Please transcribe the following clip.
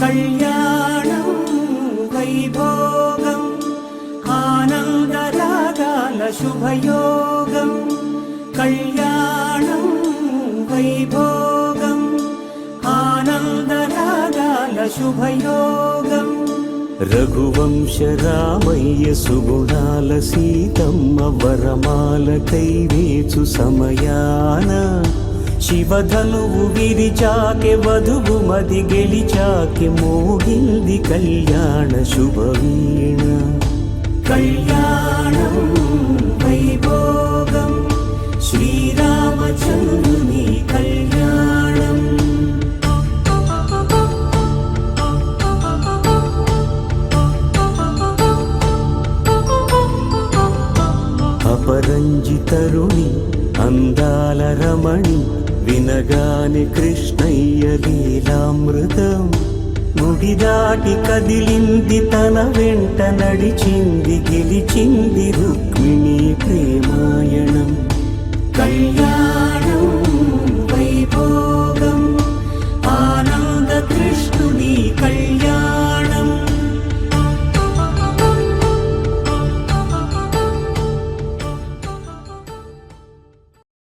కళ్యాణం వైభోగం ఆనందరాగాల శుభయోగం కళ్యాణం వైభోగం ఆనందరాగాల శుభయోగం రఘువంశ రామయ్య సుగుణాల సీతమ్మ వరమాల కైవేచు సమయాన శివధనువు విరిచాకె వధువు మది గెలిచాకె మోగింది కళ్యాణ శుభవీణ కళ్యాణం వైభోగం శ్రీరామచంద్రుని కళ్యాణం అపరంజి తరుణి అందాల రమణి వినగాని కృష్ణయ్య లీలామృతం గుడి దాటి కదిలింది తన వెంట నడిచింది గెలిచింది రుక్మిణి ప్రేమాయణం కళ్యాణం వైభోగం